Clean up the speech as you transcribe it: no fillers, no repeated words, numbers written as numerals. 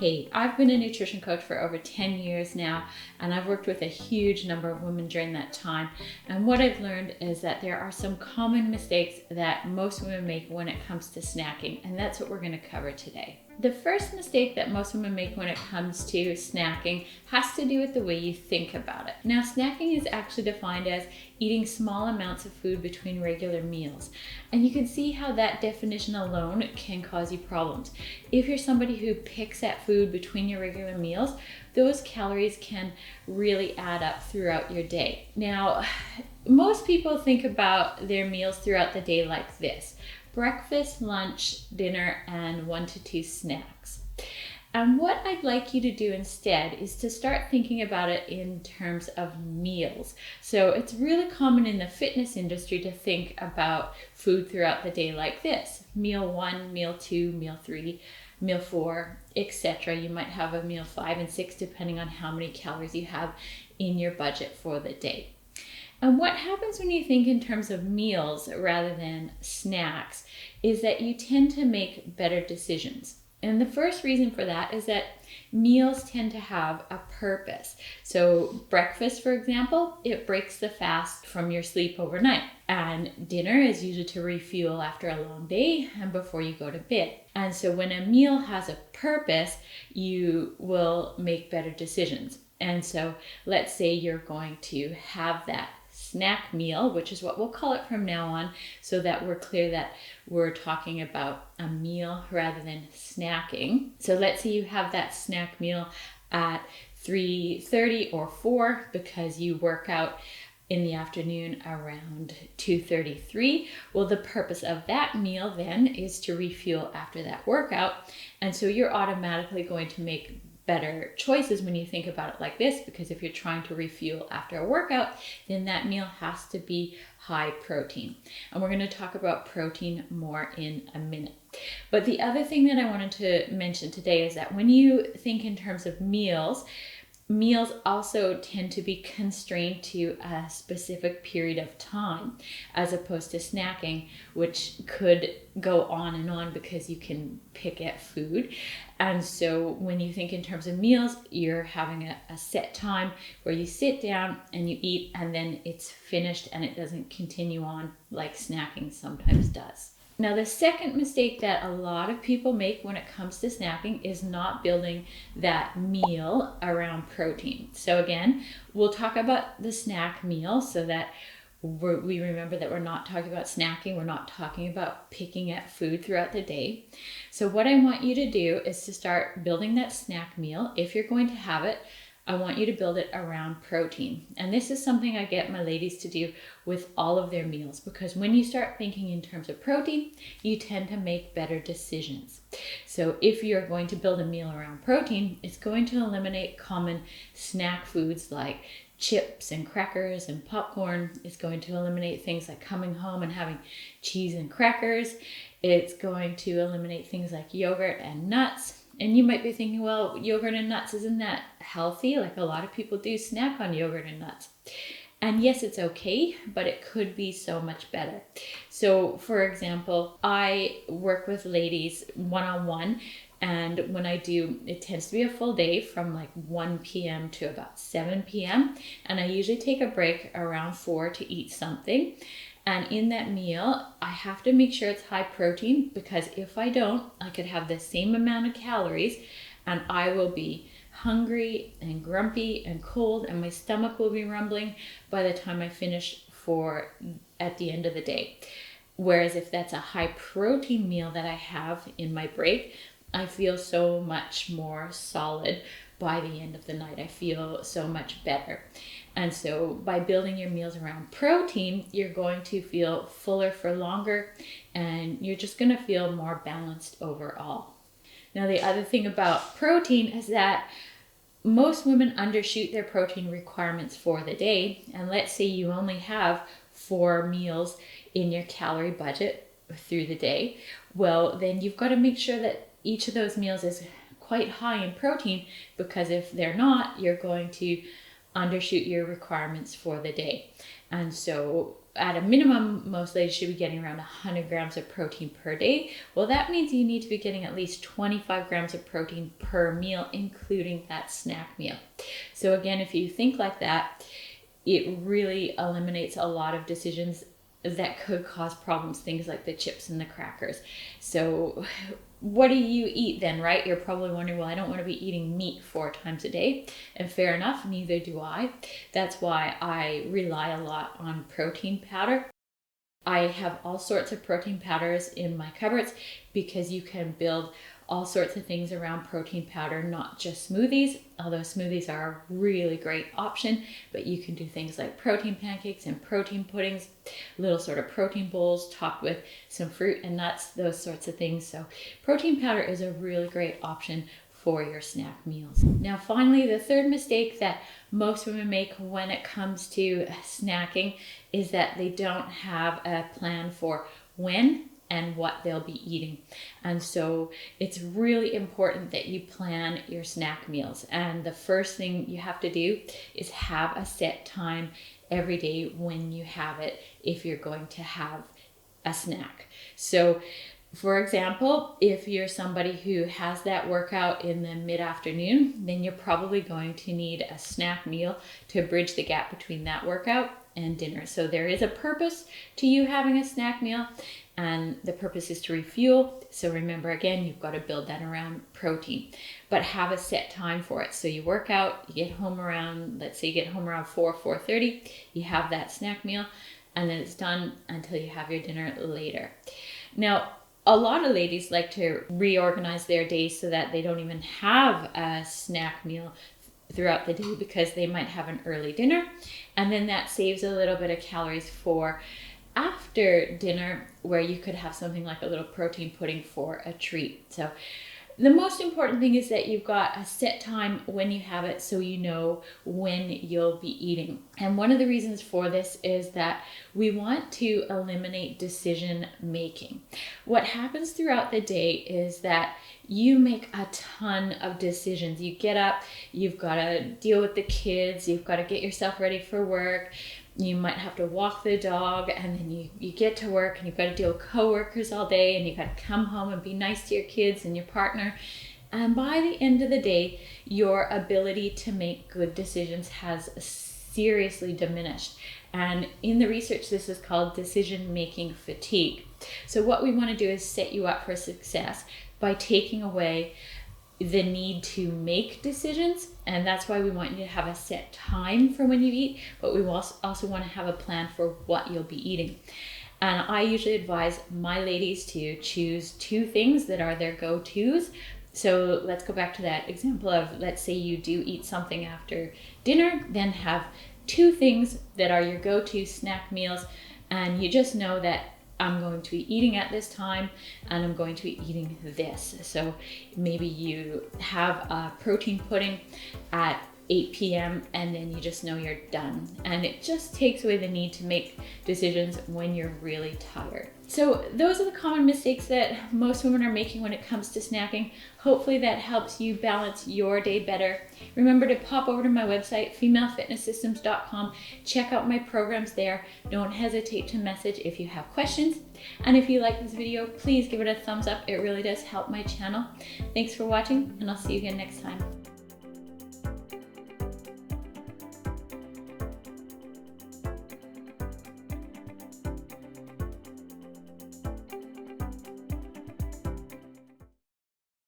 Kate. I've been a nutrition coach for over 10 years now, and I've worked with a huge number of women during that time. And what I've learned is that there are some common mistakes that most women make when it comes to snacking, and that's what we're going to cover today. The first mistake that most women make when it comes to snacking has to do with the way you think about it. Now, snacking is actually defined as eating small amounts of food between regular meals. And you can see how that definition alone can cause you problems. If you're somebody who picks at food between your regular meals, those calories can really add up throughout your day. Now, most people think about their meals throughout the day like this: breakfast, lunch, dinner, and 1 to 2 snacks. And what I'd like you to do instead is to start thinking about it in terms of meals. So it's really common in the fitness industry to think about food throughout the day like this: meal 1, meal 2, meal 3, meal 4, etc. You might have a meal 5 and 6 depending on how many calories you have in your budget for the day. And what happens when you think in terms of meals rather than snacks is that you tend to make better decisions. And the first reason for that is that meals tend to have a purpose. So breakfast, for example, it breaks the fast from your sleep overnight. And dinner is usually to refuel after a long day and before you go to bed. And so when a meal has a purpose, you will make better decisions. And so let's say you're going to have that snack meal, which is what we'll call it from now on, so that we're clear that we're talking about a meal rather than snacking. So let's say you have that snack meal at 3:30 or 4 because you work out in the afternoon around 2:33. Well, the purpose of that meal then is to refuel after that workout. And so you're automatically going to make better choices when you think about it like this, because if you're trying to refuel after a workout, then that meal has to be high protein. And we're going to talk about protein more in a minute. But the other thing that I wanted to mention today is that when you think in terms of meals also tend to be constrained to a specific period of time, as opposed to snacking, which could go on and on because you can pick at food. And so when you think in terms of meals, you're having a set time where you sit down and you eat, and then it's finished and it doesn't continue on like snacking sometimes does. Now, the second mistake that a lot of people make when it comes to snacking is not building that meal around protein. So again, we'll talk about the snack meal so that we remember that we're not talking about snacking. We're not talking about picking at food throughout the day. So what I want you to do is to start building that snack meal. If you're going to have it, I want you to build it around protein. And this is something I get my ladies to do with all of their meals, because when you start thinking in terms of protein, you tend to make better decisions. So if you're going to build a meal around protein, it's going to eliminate common snack foods like chips and crackers and popcorn. It's going to eliminate things like coming home and having cheese and crackers. It's going to eliminate things like yogurt and nuts. And you might be thinking, well, yogurt and nuts, isn't that healthy? Like a lot of people do snack on yogurt and nuts. And yes, it's okay, but it could be so much better. So for example, I work with ladies one-on-one, and when I do, it tends to be a full day from like 1 p.m. to about 7 p.m. And I usually take a break around 4 to eat something. And in that meal, I have to make sure it's high protein, because if I don't, I could have the same amount of calories and I will be hungry and grumpy and cold, and my stomach will be rumbling by the time I finish at the end of the day. Whereas if that's a high protein meal that I have in my break, I feel so much more solid by the end of the night. I feel so much better. And so by building your meals around protein, you're going to feel fuller for longer, and you're just going to feel more balanced overall. Now, the other thing about protein is that most women undershoot their protein requirements for the day. And let's say you only have 4 meals in your calorie budget through the day. Well, then you've got to make sure that each of those meals is quite high in protein, because if they're not, you're going to undershoot your requirements for the day. And so at a minimum, most ladies should be getting around 100 grams of protein per day. Well, that means you need to be getting at least 25 grams of protein per meal, including that snack meal. So again, if you think like that, it really eliminates a lot of decisions that could cause problems, things like the chips and the crackers. So what do you eat then, right? You're probably wondering, well, I don't want to be eating meat 4 times a day. And fair enough, neither do I. That's why I rely a lot on protein powder. I have all sorts of protein powders in my cupboards because you can build all sorts of things around protein powder, not just smoothies, although smoothies are a really great option, but you can do things like protein pancakes and protein puddings, little sort of protein bowls topped with some fruit and nuts, those sorts of things. So protein powder is a really great option for your snack meals. Now, finally, the third mistake that most women make when it comes to snacking is that they don't have a plan for when and what they'll be eating. And so it's really important that you plan your snack meals. And the first thing you have to do is have a set time every day when you have it, if you're going to have a snack. So for example, if you're somebody who has that workout in the mid-afternoon, then you're probably going to need a snack meal to bridge the gap between that workout and dinner. So there is a purpose to you having a snack meal, and the purpose is to refuel. So remember, again, you've got to build that around protein, but have a set time for it. So you work out, you get home around, let's say you get home around 4:30, you have that snack meal, and then it's done until you have your dinner later. Now, a lot of ladies like to reorganize their days so that they don't even have a snack meal throughout the day because they might have an early dinner, and then that saves a little bit of calories for after dinner, where you could have something like a little protein pudding for a treat. So the most important thing is that you've got a set time when you have it, so you know when you'll be eating. And one of the reasons for this is that we want to eliminate decision making. What happens throughout the day is that you make a ton of decisions. You get up, you've got to deal with the kids, you've got to get yourself ready for work. You might have to walk the dog, and then you get to work and you've got to deal with coworkers all day, and you've got to come home and be nice to your kids and your partner. And by the end of the day, your ability to make good decisions has seriously diminished. And in the research, this is called decision-making fatigue. So what we want to do is set you up for success by taking away the need to make decisions, and that's why we want you to have a set time for when you eat, but we also want to have a plan for what you'll be eating. And I usually advise my ladies to choose 2 things that are their go-tos. So let's go back to that example of, let's say you do eat something after dinner, then have 2 things that are your go-to snack meals, and you just know that I'm going to be eating at this time and I'm going to be eating this. So maybe you have a protein pudding at 8 p.m. and then you just know you're done. And it just takes away the need to make decisions when you're really tired. So those are the common mistakes that most women are making when it comes to snacking. Hopefully that helps you balance your day better. Remember to pop over to my website, femalefitnesssystems.com. Check out my programs there. Don't hesitate to message if you have questions. And if you like this video, please give it a thumbs up. It really does help my channel. Thanks for watching, and I'll see you again next time.